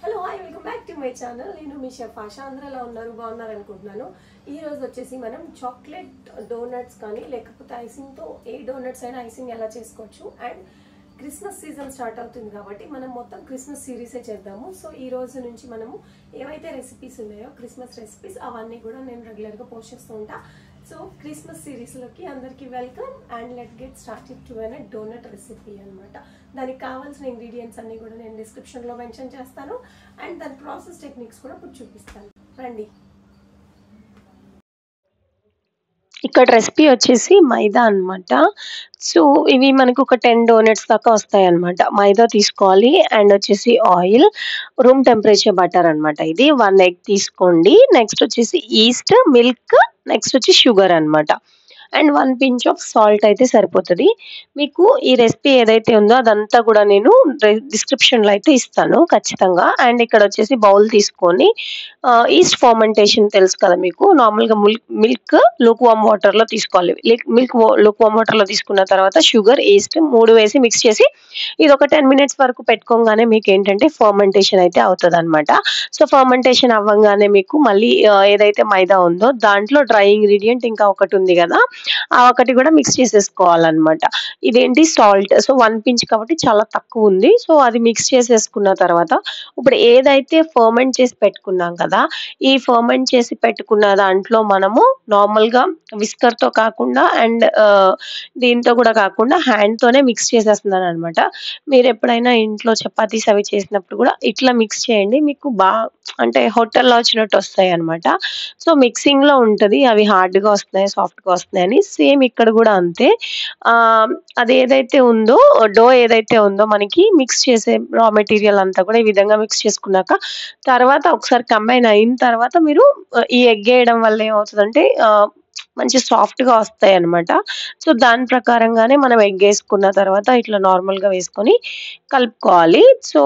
Hello hi welcome back to my channel. నేను మీ chef ASHA. అందరూ ఎలా ఉన్నారు? బాగున్నారు అనుకుంటున్నాను. ఈ రోజు వచ్చేసి మనం చాక్లెట్ డోనట్స్ కానీ లేకపోతే ఐసింగ్తో ఏ డోనట్స్ అయినా ఐసింగ్ ఎలా చేసుకోవచ్చు. అండ్ క్రిస్మస్ సీజన్ స్టార్ట్ అవుతుంది కాబట్టి మనం మొత్తం క్రిస్మస్ సిరీసే చేద్దాము. సో ఈ రోజు నుంచి మనము ఏవైతే రెసిపీస్ ఉన్నాయో క్రిస్మస్ రెసిపీస్ అవన్నీ కూడా నేను రెగ్యులర్గా పోస్ట్ చేస్తూ ఉంటా. సో క్రిస్మస్ సిరీస్లోకి అందరికీ welcome and let get started to an donut recipe అనమాట. దానికి కావాల్సిన ఇంగ్రీడియంట్స్ అన్నీ కూడా నేను డిస్క్రిప్షన్లో మెన్షన్ చేస్తాను అండ్ దాని ప్రాసెస్ టెక్నిక్స్ కూడా ఇప్పుడు చూపిస్తాను. రండి. ఇక్కడ రెసిపీ వచ్చేసి మైదా అనమాట. సో ఇవి మనకు ఒక 10 డోనట్స్ దాకా వస్తాయి అనమాట. మైదా తీసుకోవాలి అండ్ వచ్చేసి ఆయిల్, రూమ్ టెంపరేచర్ బటర్ అనమాట. ఇది 1 ఎగ్ తీసుకోండి. నెక్స్ట్ వచ్చేసి ఈస్ట్, మిల్క్, నెక్స్ట్ వచ్చి షుగర్ అనమాట. అండ్ 1 పించ్ ఆఫ్ సాల్ట్ అయితే సరిపోతుంది. మీకు ఈ రెసిపీ ఏదైతే ఉందో అదంతా కూడా నేను డిస్క్రిప్షన్లో అయితే ఇస్తాను ఖచ్చితంగా. అండ్ ఇక్కడ వచ్చేసి బౌల్ తీసుకొని ఈస్ట్ ఫర్మెంటేషన్ తెలుసు కదా మీకు. నార్మల్గా మిల్క్ లూక్ వామ్ వాటర్లో తీసుకోవాలి. మిల్క్ లూక్ వామ్ వాటర్లో తీసుకున్న తర్వాత షుగర్, ఈస్ట్ 3 వేసి మిక్స్ చేసి ఇది ఒక 10 మినిట్స్ వరకు పెట్టుకోగానే మీకు ఏంటంటే ఫర్మెంటేషన్ అయితే అవుతుంది అనమాట. సో ఫర్మెంటేషన్ అవ్వగానే మీకు మళ్ళీ ఏదైతే మైదా ఉందో దాంట్లో డ్రై ఇంగ్రీడియంట్ ఇంకా ఒకటి ఉంది కదా, ఆ ఒకటి కూడా మిక్స్ చేసేసుకోవాలన్నమాట. ఇదేంటి సాల్ట్. సో 1 పించ్ కాబట్టి చాలా తక్కువ ఉంది. సో అది మిక్స్ చేసేసుకున్న తర్వాత ఇప్పుడు ఏదైతే ఫర్మెంట్ చేసి పెట్టుకున్నాం కదా, ఈ ఫర్మెంట్ చేసి పెట్టుకున్న దాంట్లో మనము నార్మల్గా విస్కర్తో కాకుండా అండ్ దీంతో కూడా కాకుండా హ్యాండ్తోనే మిక్స్ చేసేస్తున్నాను అనమాట. మీరు ఎప్పుడైనా ఇంట్లో చపాతీస్ అవి చేసినప్పుడు కూడా ఇట్లా మిక్స్ చేయండి. మీకు అంటే హోటల్లో వచ్చినట్టు వస్తాయి అనమాట. సో మిక్సింగ్లో ఉంటుంది. అవి హార్డ్గా వస్తున్నాయి, సాఫ్ట్గా వస్తున్నాయని. సేమ్ ఇక్కడ కూడా అంతే. అది ఏదైతే ఉందో డో ఏదైతే ఉందో మనకి మిక్స్ చేసే రా మెటీరియల్ అంతా కూడా ఈ విధంగా మిక్స్ చేసుకున్నాక తర్వాత ఒకసారి కంబైన్ అయిన తర్వాత మీరు ఈ ఎగ్ వేయడం వల్ల ఏమవుతుందంటే మంచి సాఫ్ట్గా వస్తాయి అనమాట. సో దాని ప్రకారంగానే మనం ఎగ్ వేసుకున్న తర్వాత ఇట్లా నార్మల్గా వేసుకొని కలుపుకోవాలి. సో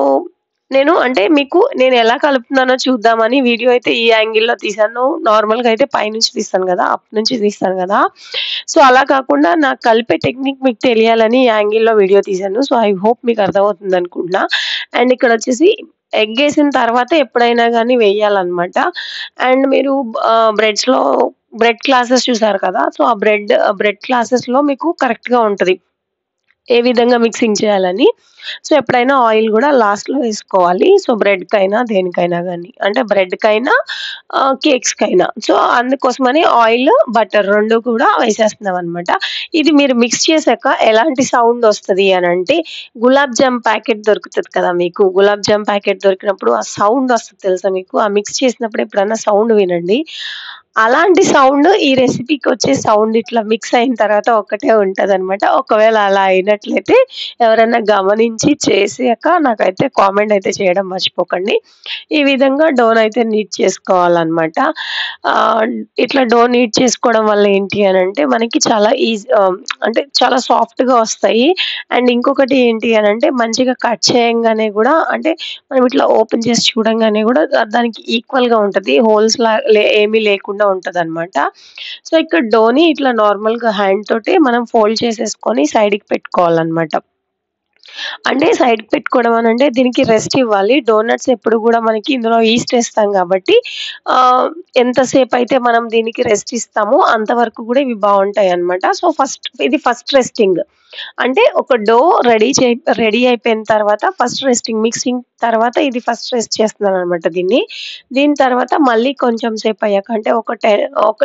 అంటే మీకు నేను ఎలా కలుపుతున్నానో చూద్దామని వీడియో అయితే ఈ యాంగిల్లో తీసాను. నార్మల్గా అయితే పైనుంచి తీస్తాను కదా, అప్ నుంచి తీస్తాను కదా. సో అలా కాకుండా నాకు కలిపే టెక్నిక్ మీకు తెలియాలని ఈ యాంగిల్లో వీడియో తీశాను. సో ఐ హోప్ మీకు అర్థమవుతుంది అనుకుంటున్నా. అండ్ ఇక్కడ వచ్చేసి ఎగ్ వేసిన తర్వాత ఎప్పుడైనా కానీ వేయాలన్నమాట. అండ్ మీరు బ్రెడ్ క్లాసెస్ చూసారు కదా, సో ఆ బ్రెడ్ క్లాసెస్లో మీకు కరెక్ట్గా ఉంటుంది ఏ విధంగా మిక్సింగ్ చేయాలని. సో ఎప్పుడైనా ఆయిల్ కూడా లాస్ట్లో వేసుకోవాలి. సో బ్రెడ్కైనా దేనికైనా కానీ, అంటే బ్రెడ్కైనా కేక్స్కైనా. సో అందుకోసమని ఆయిల్, బటర్ 2 కూడా వేసేస్తున్నాం అనమాట. ఇది మీరు మిక్స్ చేశాక ఎలాంటి సౌండ్ వస్తుంది అని అంటే, గులాబ్ జామ్ ప్యాకెట్ దొరుకుతుంది కదా మీకు. గులాబ్ జామ్ ప్యాకెట్ దొరికినప్పుడు ఆ సౌండ్ వస్తుంది తెలుసా మీకు. ఆ మిక్స్ చేసినప్పుడు ఎప్పుడన్నా సౌండ్ వినండి. అలాంటి సౌండ్ ఈ రెసిపీకి వచ్చే సౌండ్ ఇట్లా మిక్స్ అయిన తర్వాత ఒక్కటే ఉంటుంది అనమాట. ఒకవేళ అలా అయినట్లయితే ఎవరైనా గమనించి చేసాక నాకైతే కామెంట్ అయితే చేయడం మర్చిపోకండి. ఈ విధంగా డోన్ అయితే నీట్ చేసుకోవాలన్నమాట. ఇట్లా డోన్ నీట్ చేసుకోవడం వల్ల ఏంటి అని అంటే మనకి చాలా అంటే చాలా సాఫ్ట్గా వస్తాయి. అండ్ ఇంకొకటి ఏంటి అని అంటే మంచిగా కట్ చేయంగానే కూడా, అంటే మనం ఇట్లా ఓపెన్ చేసి చూడంగానే కూడా దానికి ఈక్వల్గా ఉంటుంది, హోల్స్ ఏమీ లేకుండా ఉంటదన్నమాట. సో ఇక్కడ డోని ఇట్లా నార్మల్గా హ్యాండ్ తోటి మనం ఫోల్డ్ చేసేసుకొని సైడ్కి పెట్టుకోవాలన్నమాట. అంటే సైడ్కి పెట్టుకోవడం అని అంటే దీనికి రెస్ట్ ఇవ్వాలి. డోనట్స్ ఎప్పుడు కూడా మనకి ఇందులో ఈస్ట్ వేస్తాం కాబట్టి ఎంతసేపు అయితే మనం దీనికి రెస్ట్ ఇస్తామో అంతవరకు కూడా ఇవి బాగుంటాయి అనమాట. సో ఇది ఫస్ట్ రెస్టింగ్. అంటే ఒక డో రెడీ అయిపోయిన తర్వాత ఫస్ట్ రెస్టింగ్, మిక్సింగ్ తర్వాత ఇది ఫస్ట్ రెస్ట్ చేస్తున్నాను అనమాట దీని తర్వాత మళ్ళీ కొంచెం సేపు అయ్యాక, అంటే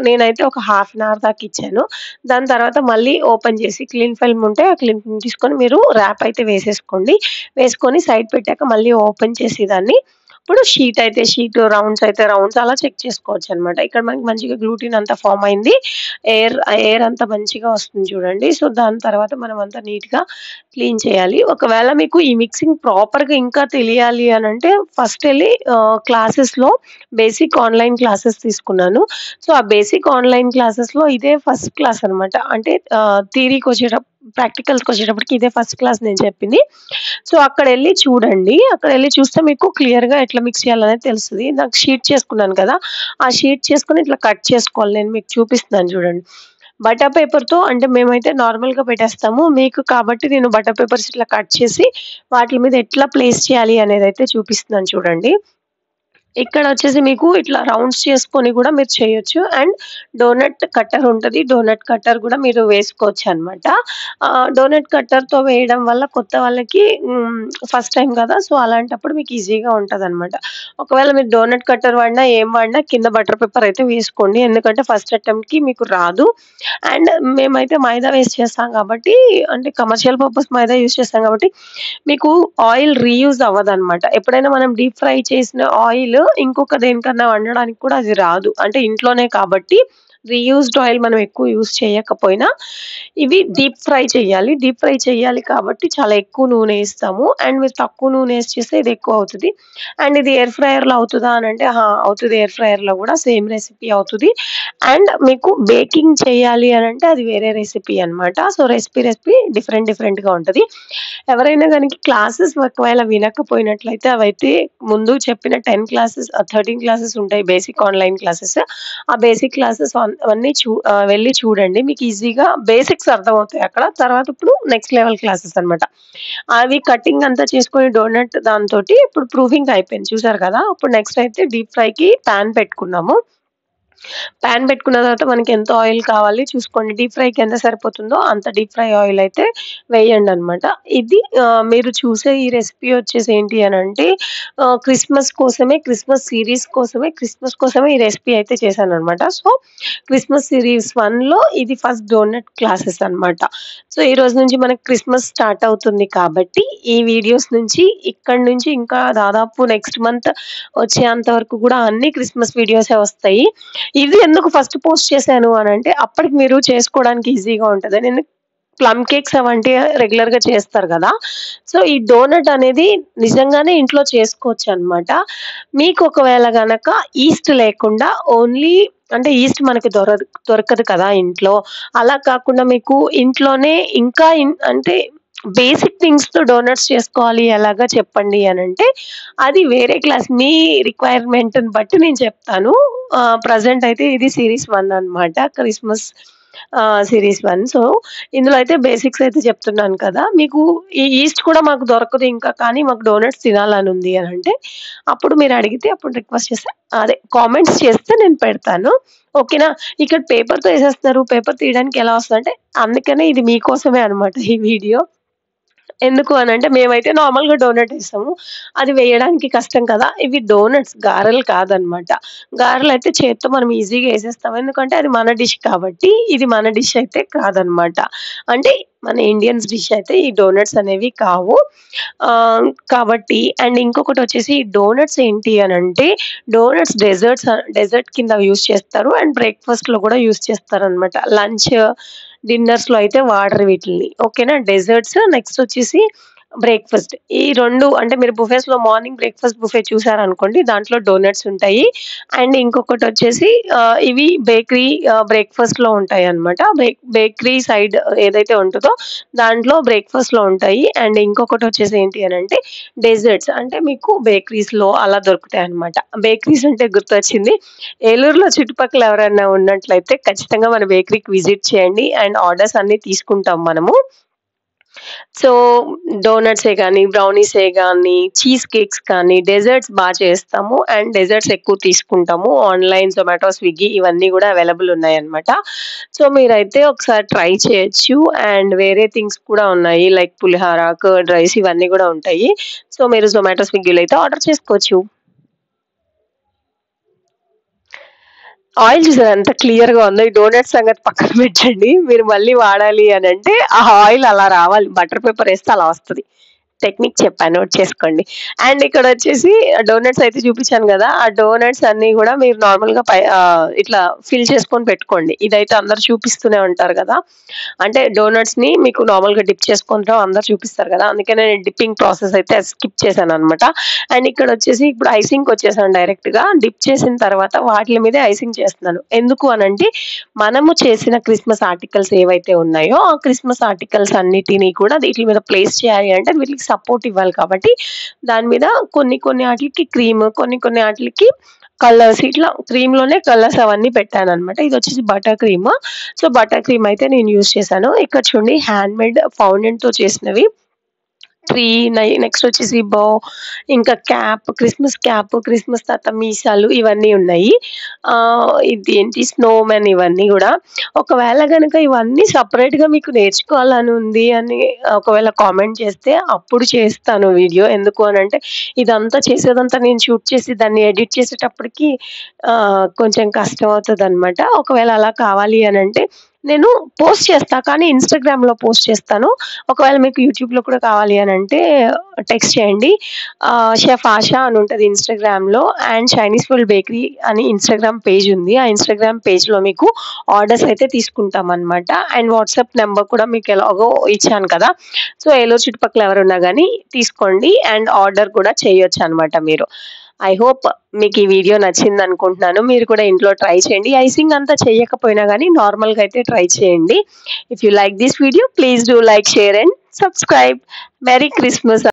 నేనైతే ఒక హాఫ్ అన్ అవర్ దాకా ఇచ్చాను. దాని తర్వాత మళ్ళీ ఓపెన్ చేసి క్లీన్ ఫిల్మ్ ఉంటే ఆ క్లీన్ ఫిల్మ్ తీసుకొని మీరు ర్యాప్ అయితే వేసుకొని సైడ్ పెట్టాక మళ్ళీ ఓపెన్ చేసి దాన్ని ఇప్పుడు షీట్, రౌండ్స్ అయితే రౌండ్స్ అలా చెక్ చేసుకోవచ్చు అనమాట. ఇక్కడ మనకి మంచిగా గ్లూటిన్ అంతా ఫామ్ అయింది, ఎయిర్ అంతా మంచిగా వస్తుంది చూడండి. సో దాని తర్వాత మనం అంతా నీట్గా క్లీన్ చేయాలి. ఒకవేళ మీకు ఈ మిక్సింగ్ ప్రాపర్గా ఇంకా తెలియాలి అని అంటే ఫస్ట్ వెళ్ళి క్లాసెస్లో బేసిక్ ఆన్లైన్ క్లాసెస్ తీసుకున్నాను. సో ఆ బేసిక్ ఆన్లైన్ క్లాసెస్లో ఇదే ఫస్ట్ క్లాస్ అనమాట. అంటే థియరీకి ప్రాక్టికల్స్కి వచ్చేటప్పటికి ఇదే ఫస్ట్ క్లాస్ నేను చెప్పింది. సో అక్కడ వెళ్ళి చూస్తే మీకు క్లియర్గా ఎట్లా మిక్స్ చేయాలనేది తెలుస్తుంది. నాకు షీట్ చేసుకున్నాను కదా, ఆ షీట్ చేసుకుని ఇట్లా కట్ చేసుకోవాలి. నేను మీకు చూపిస్తున్నాను చూడండి. బటర్ పేపర్‌తో అంటే మేమైతే నార్మల్‌గా పెట్టేస్తాము. మీకు కాబట్టి నేను బటర్ పేపర్స్ ఇట్లా కట్ చేసి వాటి మీద ఎట్లా ప్లేస్ చేయాలి అనేదైతే చూపిస్తున్నాను చూడండి. ఇక్కడొచ్చేసి మీకు ఇట్లా రౌండ్స్ చేసుకొని గూడా మీరు చేయొచ్చు. అండ్ డోనట్ కట్టర్ ఉంటది. డోనట్ కట్టర్ గూడా మీరు వేసుకోవచ్చనమాట. డోనట్ కట్టర్‌తో వేయడం వల్ల కొత్త వాళ్ళకి ఫస్ట్ టైమ్ గదా! సో, అలాంటప్పుడు మీకు ఈజీగా ఉంటదనమాట. ఒకవేళ మీరు డోనట్ కట్టర్ వాడినా, ఏం వాడినా కింద బటర్ పేపర్ అయితే వేసుకోండి. ఎందుకంటే ఫస్ట్ అటెంప్ట్‌కి మీకు రాదు. అండ్ మేమైతే మైదా వేసి చేస్తాం కాబట్టి అంటే కమర్షియల్ పర్పస్ మైదా యూజ్ చేస్తాం కాబట్టి మీకు ఆయిల్ రీయూజ్ అవ్వదనమాట. ఎప్పుడైనా మనం డీప్ ఫ్రై చేసిన ఆయిల్ ఇంకొక దేనికన్నా వండడానికి కూడా అది రాదు. అంటే ఇంట్లోనే కాబట్టి రీయూజ్డ్ ఆయిల్ మనం ఎక్కువ యూజ్ చేయకపోయినా ఇవి డీప్ ఫ్రై చేయాలి. డీప్ ఫ్రై చేయాలి కాబట్టి చాలా ఎక్కువ నూనె ఏస్తాము. అండ్ మీరు తక్కువ నూనె ఏసి చేస్తే ఇది ఎక్కువ అవుతది. అండ్ ఇది ఎయిర్ ఫ్రైయర్‌లో అవుతదా అనంటే అవుతది. ఎయిర్ ఫ్రైయర్‌లో గూడా సేమ్ రెసిపీ అవుతది. అండ్ మీకు బేకింగ్ చేయాలి అనంటే అది వేరే రెసిపీ అన్నమాట. సో, రెసిపీ డిఫరెంట్‌గా ఉంటది. ఎవరైనా గనుక క్లాసెస్ ఒకవేళ వినకపోయినట్లయితే అవైతే ముందు చెప్పిన 13 క్లాసెస్ ఉంటాయి బేసిక్ ఆన్‌లైన్ క్లాసెస్. ఆ బేసిక్ క్లాసెస్ అవన్నీ వెళ్లి చూడండి. మీకు ఈజీగా బేసిక్స్ అర్థమవుతాయి అక్కడ. తర్వాత ఇప్పుడు నెక్స్ట్ లెవెల్ క్లాసెస్ అన్నమాట. అవి కటింగ్ అంతా చేసుకొని డోనట్ దాంతోటి ఇప్పుడు ప్రూఫింగ్ అయిపోయింది చూసారు కదా! ఇప్పుడు నెక్స్ట్ అయితే డీప్ ఫ్రైకి పాన్ పెట్టుకున్నాము. పాన్ పెట్టుకున్న తర్వాత మనకి ఎంత ఆయిల్ కావాలి చూసుకోండి. డీప్ ఫ్రైకి ఎంత సరిపోతుందో అంత డీప్ ఫ్రై ఆయిల్ అయితే వేయండనమాట. ఇది మీరు చూసే ఈ రెసిపీ వచ్చేసి ఏంటి అనంటే క్రిస్మస్ కోసమే ఈ రెసిపీ అయితే చేశాననమాట. సో, క్రిస్మస్ సీరీస్ 1లో ఇది ఫస్ట్ డోనట్ క్లాసెస్ అనమాట. సో, ఈరోజు నుంచి మనకి క్రిస్మస్ స్టార్ట్ అవుతుంది కాబట్టి ఈ వీడియోస్ నుంచి ఇక్కడి నుంచి ఇంకా దాదాపు నెక్స్ట్ మంత్ వచ్చేంత వరకు కూడా అన్ని క్రిస్మస్ వీడియోసే వస్తాయి. ఇది ఎందుకు ఫస్ట్ పోస్ట్ చేశాను అనంటే, అప్పటికి మీరు చేసుకోవడానికి ఈజీగా ఉంటదని. ప్లమ్ కేక్స్ అవంటే రెగ్యులర్‌గా చేస్తారు గదా! సో, ఈ డోనట్ అనేది నిజంగానే ఇంట్లో చేసుకోవచ్చనమాట. మీకు ఒకవేళ గనక ఈస్ట్ లేకుండా ఓన్లీ అంటే ఈస్ట్ మనకి దొరకదు కదా ఇంట్లో. అలా కాకుండా మీకు ఇంట్లోనే ఇంకా అంటే బేసిక్ థింగ్స్‌తో డోనట్స్ చేసుకోవాలి ఎలాగా చెప్పండి అనంటే, అది వేరే క్లాస్ మీ రిక్వైర్‌మెంట్‌ని బట్టి నేను చెప్తాను. ప్రెజెంట్ అయితే ఇది సీరీస్ 1 అన్నమాట. Christmas series 1. సో, ఇందులో అయితే బేసిక్స్ అయితే చెప్తున్నాను కదా! మీకు ఈ ఈస్ట్ కూడా మాకు దొరకదు ఇంకా కానీ మాకు డోనట్స్ తినాలనుంది అనంటే, అప్పుడు మీరు అడిగితే అప్పుడు రిక్వెస్ట్ చేస్తే అదే కామెంట్స్ చేస్తే నేను పెడతాను. ఓకేనా? ఇక్కడ పేపర్‌తో ఏసేస్తున్నారు. పేపర్ తీయడానికి ఎలా వస్తదంటే, అందుకనే ఇది మీకోసమే అన్నమాట ఈ వీడియో. ఎందుకు అనంటే మేమైతే నార్మల్‌గా డోనట్ ఏస్తాము. అది వేయడానికి కష్టం కదా! ఇవి డోనట్స్ గారెలు కాదనమాట. గారెలైతే చేత్తో మనం ఈజీగా ఏసేస్తాం. ఎందుకంటే అది మన డిష్ కాబట్టి, ఇది మన డిష్ అయితే కాదనమాట. అంటే మన ఇండియన్స్ డిష్ అయితే ఈ డోనట్స్ అనేవి కావు. కాబట్టి అండ్ ఇంకొకటొచ్చేసి డోనట్స్ ఏంటి అనంటే, డెజర్ట్ కింద యూజ్ చేస్తారు. అండ్ బ్రేక్‌ఫాస్ట్‌లో గూడా యూజ్ చేస్తారనమాట. డిన్నర్స్‌లో అయితే వాడరు వీటిల్ని. ఓకేనా? డెజర్ట్స్ నెక్స్ట్ వచ్చేసి బ్రేక్‌ఫాస్ట్. ఈ 2 అంటే మీరు బుఫేస్‌లో మార్నింగ్ బ్రేక్‌ఫాస్ట్ బుఫే చూసారనుకోండి. దాంట్లో డోనట్స్ ఉంటాయి. అండ్ ఇంకొకటొచ్చేసి ఇవి బ్రేక్‌ఫాస్ట్‌లో ఉంటాయన్నమాట. బేకరీ సైడ్ ఏదైతే ఉంటదో దాంట్లో బ్రేక్‌ఫాస్ట్‌లో ఉంటాయి. అండ్ ఇంకొకటొచ్చేసి ఏంటి అనంటే డెజర్ట్స్ అంటే మీకు బేకరీస్‌లో అలా దొరుకుతాయన్నమాట. బేకరీస్ అంటే గుర్తొచ్చింది. ఏలూరులో చుట్టుపక్కల ఎవరైనా ఉన్నట్లయితే ఖచ్చితంగా మన బేకరీకి విజిట్ చేయండి. అండ్ ఆర్డర్స్ అన్నీ తీసుకుంటాం మనము. సో, డోనట్సే గానీ, బ్రౌనీసే గానీ, చీజ్ కేక్స్ కానీ, డెజర్ట్స్ చేస్తాము. అండ్ డెజర్ట్స్ ఎక్కువ తీసుకుంటాము. ఆన్‌లైన్, జొమాటో, స్విగ్గీ ఇవన్నీ గూడా అవైలబుల్ ఉన్నాయన్నమాట. సో, మీరైతే ఒకసారి ట్రై చేయొచ్చు. అండ్ వేరే థింగ్స్ కూడా ఉన్నాయి. లైక్ పులిహార, కర్డ్ రైస్ ఇవన్నీ గూడా ఉంటాయి. సో, మీరు జొమాటో, స్విగ్గీలో అయితే ఆర్డర్ చేసుకోవచ్చు. ఆయిల్ చూసారా ఎంత క్లియర్‌గా ఉందో. ఈ డోనట్ సంగతి పక్కన పెట్టండి. మీరు మళ్ళీ వాడాలి అనంటే, ఆ ఆయిల్ అలా రావాలి. బటర్ పేపర్ ఏస్తే అలా వస్తది. టెక్నిక్ చెప్పా నోట్ చేసుకోండి. అండ్ ఇక్కడొచ్చేసి డోనట్స్ అయితే చూపించాను గదా! ఆ డోనట్స్ అన్నీ గూడా మీరు నార్మల్‌గా ఇట్లా ఫిల్ చేసుకొని పెట్టుకోండి. ఇదైతే అందరూ చూపిస్తూనే ఉంటారు గదా! అంటే డోనట్స్‌ని మీకు నార్మల్‌గా డిప్ చేసుకుంటాం అందరూ చూపిస్తారు గదా! అందుకనే నేను డిప్పింగ్ ప్రాసెస్ అయితే స్కిప్ చేశాననమాట. అండ్ ఇక్కడొచ్చేసి ఇప్పుడు ఐసింగ్‌కొచ్చేసాను డైరెక్ట్‌గా. డిప్ చేసిన తర్వాత వాటిల మీదే ఐసింగ్ చేస్తున్నాను. ఎందుకు అనంటే, మనము చేసిన క్రిస్మస్ ఆర్టికల్స్ ఏవైతే ఉన్నాయో, ఆ క్రిస్మస్ ఆర్టికల్స్ అన్నిటిని కూడా వీటిల మీద ప్లేస్ చేయాలి అంటే వీటికి సపోర్ట్ ఇవ్వాలి కాబట్టి దాని మీద కొన్ని కొన్ని ఆటిలకి క్రీమ్, కొన్ని కొన్ని ఆటిలకి కలర్స్ ఇట్లా క్రీమ్‌లోనే కలర్స్ అవన్నీ పెట్టాననమాట. ఇదొచ్చేసి butter cream. So, butter cream అయితే నేను యూజ్ చేశాను. ఇక్కడ చూడండి హ్యాండ్‌మేడ్ ఫౌండెన్‌తో చేసినవి. ట్రీ నెక్స్ట్ వచ్చేసి బౌ, ఇంకా క్యాప్, క్రిస్మస్ తాత మీసాలు ఇవన్నీ ఉన్నాయి. ఇదేంటి స్నోమాన్ ఇవన్నీ గూడా. ఒకవేళ గనక ఇవన్నీ సెపరేట్‌గా మీకు నేర్చుకోవాలని ఉంది అని ఒకవేళ కామెంట్ చేస్తే అప్పుడు చేస్తాను వీడియో. ఎందుకు అనంటే ఇదంతా చేసేదంతా నేను షూట్ చేసి దాన్ని ఎడిట్ చేసేటప్పటికి కొంచెం కష్టం అవుతదనమాట. ఒకవేళ అలా కావాలి అనంటే నేను పోస్ట్ చేస్తా. కానీ ఇన్‌స్టాగ్రామ్‌లో పోస్ట్ చేస్తాను. ఒకవేళ మీకు యూట్యూబ్‌లో కూడా కావాలి అనంటే టెక్స్ట్ చేయండి. షెఫ్ ఆషా అని ఉంటది ఇన్‌స్టాగ్రామ్‌లో అండ్ చైనీస్ ఫుల్ బేకరీ అని ఇన్‌స్టాగ్రామ్ పేజ్ ఉంది. ఆ ఇన్‌స్టాగ్రామ్ పేజ్‌లో మీకు ఆర్డర్స్ అయితే తీసుకుంటామనమాట. అండ్ వాట్సాప్ నంబర్ కూడా మీకు ఎలాగో ఇచ్చాను కదా! సో, ఏలూరు చుట్టుపక్కల ఎవరున్నా గానీ తీసుకోండి అండ్ ఆర్డర్ కూడా చేయొచ్చనమాట మీరు. ఐ హోప్ మీకు ఈ వీడియో నచ్చిందనుకుంటున్నాను. మీరు కూడా ఇంట్లో ట్రై చేయండి. ఐసింగ్ అంతా చెయ్యకపోయినా గానీ నార్మల్‌గా అయితే ట్రై చేయండి. If you like this video please do like, share and subscribe. Merry Christmas.